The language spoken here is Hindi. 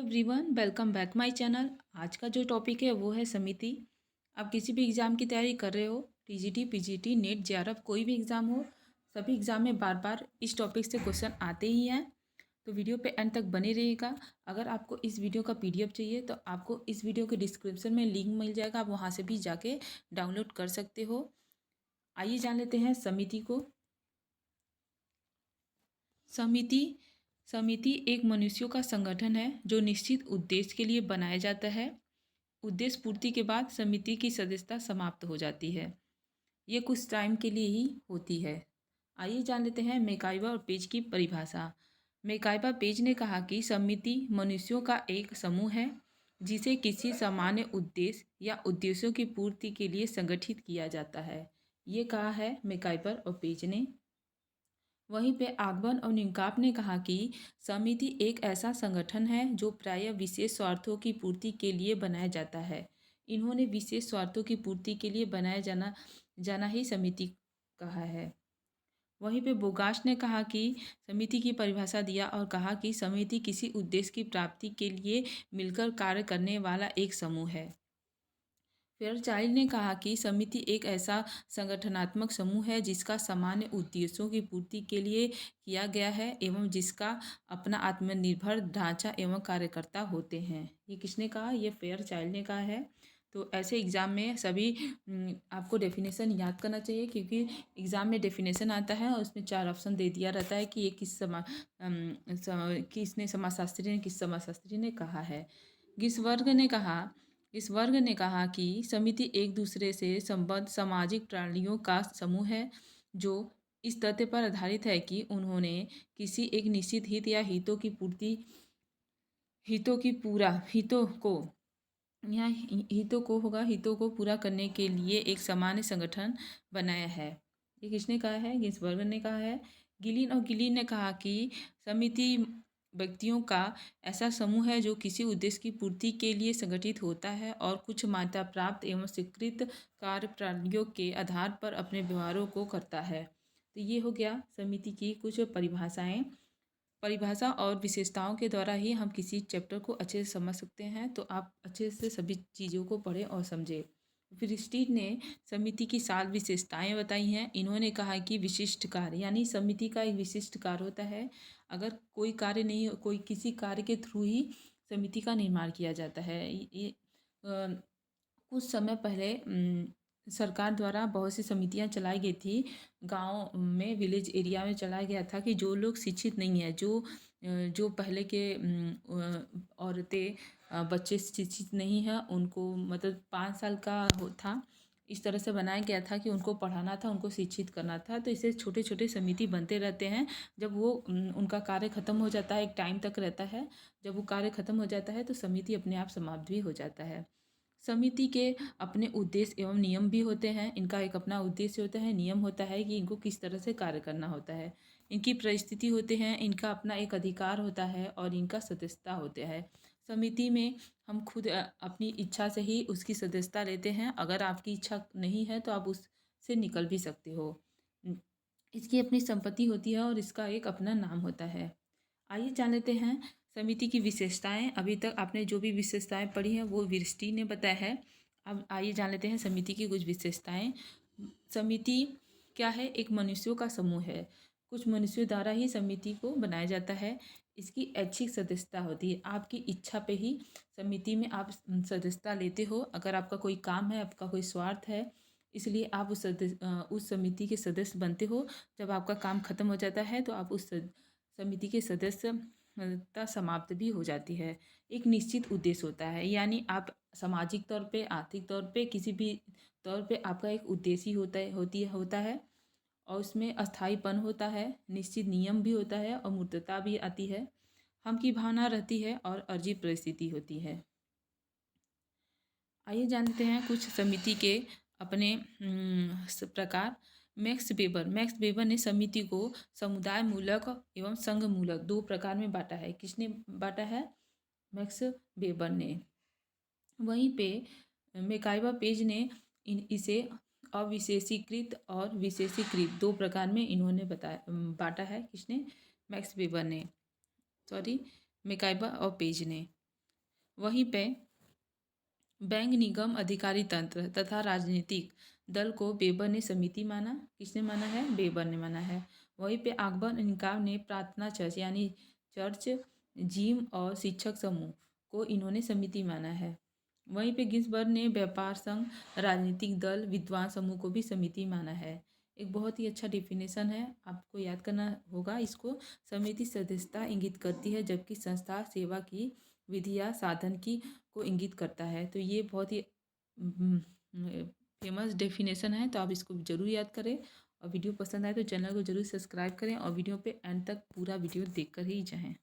Everyone, welcome back my channel. आज का जो टॉपिक है वो है समिति। आप किसी भी एग्ज़ाम की तैयारी कर रहे हो, टीजीटी, पीजीटी, नेट, जेआरएफ, कोई भी एग्ज़ाम हो, सभी एग्ज़ाम में बार बार इस टॉपिक से क्वेश्चन आते ही हैं। तो वीडियो पे एंड तक बने रहिएगा। अगर आपको इस वीडियो का पीडीएफ चाहिए तो आपको इस वीडियो के डिस्क्रिप्शन में लिंक मिल जाएगा, आप वहाँ से भी जाके डाउनलोड कर सकते हो। आइए जान लेते हैं समिति को। समिति समिति एक मनुष्यों का संगठन है जो निश्चित उद्देश्य के लिए बनाया जाता है। उद्देश्य पूर्ति के बाद समिति की सदस्यता समाप्त हो जाती है। ये कुछ टाइम के लिए ही होती है। आइए जान लेते हैं मैकाइवर और पेज की परिभाषा। मैकाइवर पेज ने कहा कि समिति मनुष्यों का एक समूह है जिसे किसी सामान्य उद्देश्य या उद्देश्यों की पूर्ति के लिए संगठित किया जाता है। ये कहा है मैकाइवर और पेज ने। वहीं पे आगबन और निकाप ने कहा कि समिति एक ऐसा संगठन है जो प्रायः विशेष स्वार्थों की पूर्ति के लिए बनाया जाता है। इन्होंने विशेष स्वार्थों की पूर्ति के लिए बनाया जाना ही समिति कहा है। वहीं पे बोगास ने कहा कि समिति की परिभाषा दिया और कहा कि समिति किसी उद्देश्य की प्राप्ति के लिए मिलकर कार्य करने वाला एक समूह है। फेयरचाइल्ड ने कहा कि समिति एक ऐसा संगठनात्मक समूह है जिसका सामान्य उद्देश्यों की पूर्ति के लिए किया गया है एवं जिसका अपना आत्मनिर्भर ढांचा एवं कार्यकर्ता होते हैं। ये किसने कहा? ये फेयरचाइल्ड ने कहा है। तो ऐसे एग्ज़ाम में सभी आपको डेफिनेशन याद करना चाहिए, क्योंकि एग्ज़ाम में डेफिनेशन आता है और उसमें 4 ऑप्शन दे दिया रहता है कि ये किसने समाजशास्त्री ने किस समाजशास्त्री ने कहा है। इस वर्ग ने कहा कि समिति एक दूसरे से संबद्ध सामाजिक प्राणियों का समूह है जो इस तथ्य पर आधारित है कि उन्होंने किसी एक निश्चित हित या हितों को पूरा करने के लिए एक सामान्य संगठन बनाया है। ये किसने कहा है? गिन्सबर्गर ने कहा है। गिलिन ने कहा कि समिति व्यक्तियों का ऐसा समूह है जो किसी उद्देश्य की पूर्ति के लिए संगठित होता है और कुछ मान्यता प्राप्त एवं स्वीकृत कार्य प्रणालियों के आधार पर अपने व्यवहारों को करता है। तो ये हो गया समिति की कुछ परिभाषा और विशेषताओं के द्वारा ही हम किसी चैप्टर को अच्छे से समझ सकते हैं। तो आप अच्छे से सभी चीज़ों को पढ़ें और समझें। फिर स्टीड ने समिति की 7 विशेषताएं बताई हैं। इन्होंने कहा कि विशिष्ट कार्य, यानी समिति का एक विशिष्ट कार्य होता है। अगर कोई कार्य नहीं, कोई किसी कार्य के थ्रू ही समिति का निर्माण किया जाता है। ये कुछ समय पहले सरकार द्वारा बहुत सी समितियां चलाई गई थी। गांव में, विलेज एरिया में चलाया गया था कि जो लोग शिक्षित नहीं है, जो पहले के औरतें, बच्चे शिक्षित नहीं हैं, उनको मतलब 5 साल का था, इस तरह से बनाया गया था कि उनको पढ़ाना था, उनको शिक्षित करना था। तो इसे छोटे छोटे समिति बनते रहते हैं। जब वो उनका कार्य खत्म हो जाता है, एक टाइम तक रहता है, जब वो कार्य खत्म हो जाता है तो समिति अपने आप समाप्त भी हो जाता है। समिति के अपने उद्देश्य एवं नियम भी होते हैं। इनका एक अपना उद्देश्य होता है, नियम होता है कि इनको किस तरह से कार्य करना होता है। इनकी परिस्थिति होते हैं, इनका अपना एक अधिकार होता है और इनका सदस्यता होता है। समिति में हम खुद अपनी इच्छा से ही उसकी सदस्यता लेते हैं। अगर आपकी इच्छा नहीं है तो आप उससे निकल भी सकते हो। इसकी अपनी संपत्ति होती है और इसका एक अपना नाम होता है। आइए जान लेते हैं समिति की विशेषताएं। अभी तक आपने जो भी विशेषताएं पढ़ी हैं वो विरष्टी ने बताया है। अब आइए जान लेते हैं समिति की कुछ विशेषताएं। समिति क्या है? एक मनुष्यों का समूह है। कुछ मनुष्यों द्वारा ही समिति को बनाया जाता है। इसकी ऐच्छिक सदस्यता होती है। आपकी इच्छा पे ही समिति में आप सदस्यता लेते हो। अगर आपका कोई काम है, आपका कोई स्वार्थ है, इसलिए आप उस समिति के सदस्य बनते हो। जब आपका काम खत्म हो जाता है तो आप उस समिति के सदस्यता समाप्त भी हो जाती है। एक निश्चित उद्देश्य होता है, यानी आप सामाजिक तौर पे, आर्थिक तौर पे, किसी भी तौर पे आपका एक उद्देश्य होता है और उसमें अस्थायीपन होता है, निश्चित नियम भी होता है और मूर्तता भी आती है, हम की भावना रहती है और अर्जी परिस्थिति होती है। आइए जानते हैं कुछ समिति के अपने प्रकार। मैक्स वेबर ने समिति को समुदाय मूलक एवं संघ मूलक 2 प्रकार में बांटा है। किसने बांटा है? मैक्स वेबर ने। वहीं पे मैकाइवर पेज ने इसे अविशेषीकृत और विशेषीकृत 2 प्रकार में इन्होंने बांटा है। किसने? मैक्स वेबर ने, मैकाइवर और पेज ने। वहीं पे बैंक निगम अधिकारी तंत्र तथा राजनीतिक दल को बेबर ने समिति माना। किसने माना है? बेबर ने माना है। वहीं पे अकबर इनकाम ने प्रार्थना चर्च यानी चर्च, जिम और शिक्षक समूह को इन्होंने समिति माना है। वहीं पे गिन्सबर्ग ने व्यापार संघ, राजनीतिक दल, विद्वान समूह को भी समिति माना है। एक बहुत ही अच्छा डिफिनेशन है, आपको याद करना होगा इसको। समिति सदस्यता इंगित करती है, जबकि संस्था सेवा की विधि या साधन की को इंगित करता है। तो ये बहुत ही फेमस डेफिनेशन है, तो आप इसको ज़रूर याद करें। और वीडियो पसंद आए तो चैनल को ज़रूर सब्सक्राइब करें और वीडियो पे एंड तक पूरा वीडियो देखकर ही जाएं।